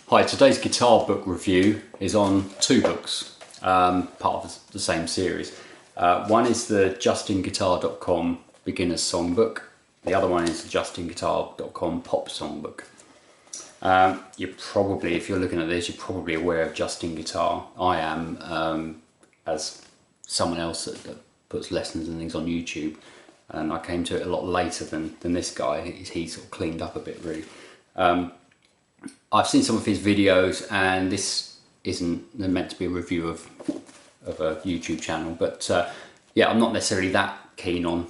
Hi, today's guitar book review is on two books, part of the same series. One is the JustinGuitar.com Beginner's Songbook. The other one is the JustinGuitar.com Pop Songbook. You're probably, if you're looking at this, you're probably aware of Justin Guitar. I am, as someone else that puts lessons and things on YouTube, and I came to it a lot later than this guy. He sort of cleaned up a bit, really. I've seen some of his videos, and this isn't meant to be a review of a YouTube channel, but yeah, I'm not necessarily that keen on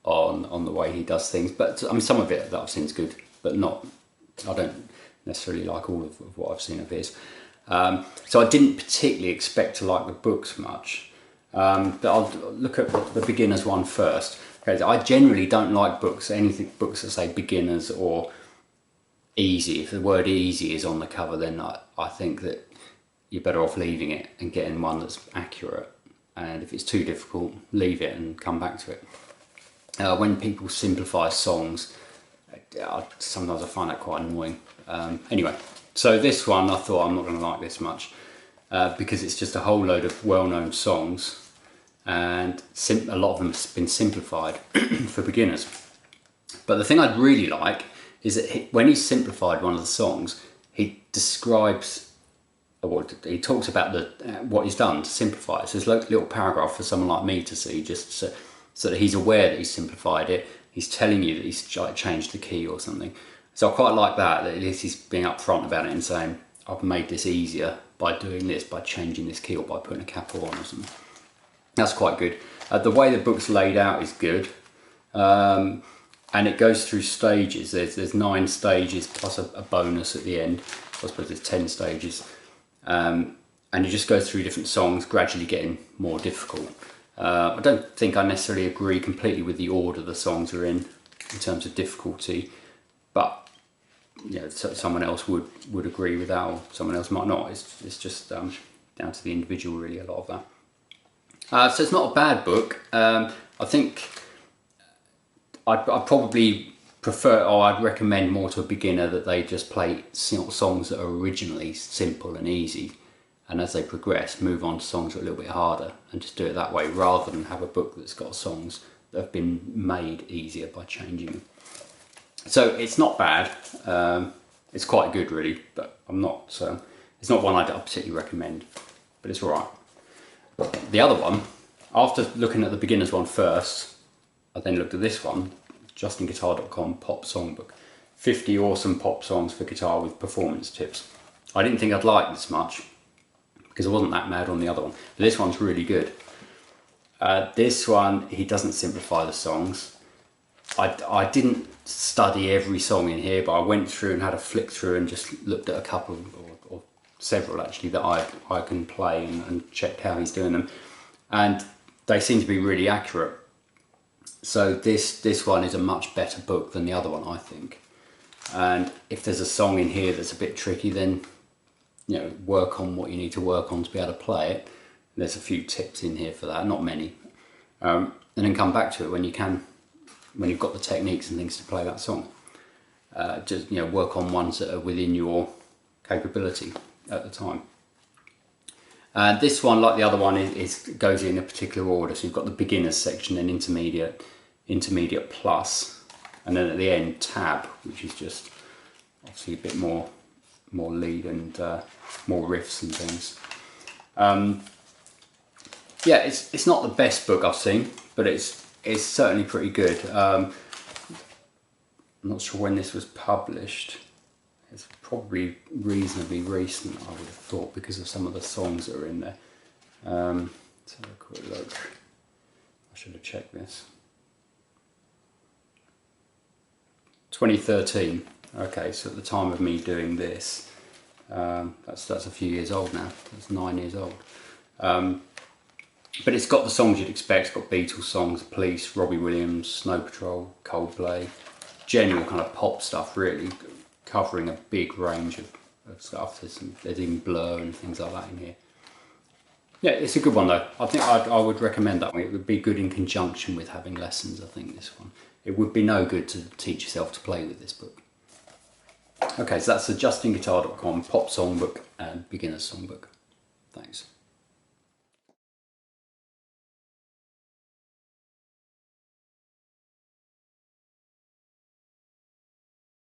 the way he does things. But I mean, some of it that I've seen is good, but I don't necessarily like all of what I've seen of his. So I didn't particularly expect to like the books much, but I'll look at the beginners one first. Okay, I generally don't like books that say beginners or easy. If the word easy is on the cover, then I think that you're better off leaving it and getting one that's accurate. And if it's too difficult, leave it and come back to it. When people simplify songs, sometimes I find that quite annoying. Anyway, so this one I thought I'm not going to like this much because it's just a whole load of well-known songs, and a lot of them have been simplified for beginners. But the thing I'd really like is that when he's simplified one of the songs, he describes, or he talks about what he's done to simplify it. So there's a little paragraph for someone like me to see, just so that he's aware that he's simplified it. He's telling you that he's changed the key or something. So I quite like that at least he's being upfront about it and saying, I've made this easier by doing this, by changing this key, or by putting a capo on or something. That's quite good. The way the book's laid out is good. And it goes through stages. There's 9 stages plus a bonus at the end. I suppose there's 10 stages. And it just goes through different songs, gradually getting more difficult. I don't think I necessarily agree completely with the order the songs are in terms of difficulty, but you know, someone else would agree with that, or someone else might not. It's just down to the individual, really, a lot of that. So it's not a bad book. I think I'd probably prefer, or I'd recommend more to a beginner that they just play songs that are originally simple and easy, and as they progress, move on to songs that are a little bit harder, and just do it that way, rather than have a book that's got songs that have been made easier by changing them. So it's not bad. It's quite good, really, but it's not one I'd particularly recommend, but it's all right. The other one, after looking at the beginners one first, I then looked at this one, JustinGuitar.com Pop Songbook. 50 awesome pop songs for guitar with performance tips. I didn't think I'd like this much because I wasn't that mad on the other one. But this one's really good. This one, he doesn't simplify the songs. I didn't study every song in here, but I went through and had a flick through and just looked at a couple, or several actually, that I can play and checked how he's doing them. And they seem to be really accurate. So this one is a much better book than the other one, I think. And if there's a song in here that's a bit tricky, then you know, work on what you need to work on to be able to play it. There's a few tips in here for that, not many. And then come back to it when you've got the techniques and things to play that song. Just work on ones that are within your capability at the time. This one, like the other one, goes in a particular order. So you've got the beginners section, then intermediate plus, and then at the end tab, which is just obviously a bit more lead and more riffs and things. Yeah, it's not the best book I've seen, but it's certainly pretty good. I'm not sure when this was published. It's probably reasonably recent, I would have thought, because of some of the songs that are in there. Let's have a quick look. I should have checked this. 2013. Okay, so at the time of me doing this, that's a few years old now. That's 9 years old. But it's got the songs you'd expect. It's got Beatles songs, Police, Robbie Williams, Snow Patrol, Coldplay, general kind of pop stuff, really, covering a big range of stuff. There's even Blur and things like that in here. Yeah, it's a good one though. I think I would recommend that one. It would be good in conjunction with having lessons, I think, this one. It would be no good to teach yourself to play with this book. Okay, so that's the JustinGuitar.com Pop Songbook and Beginner's Songbook. Thanks.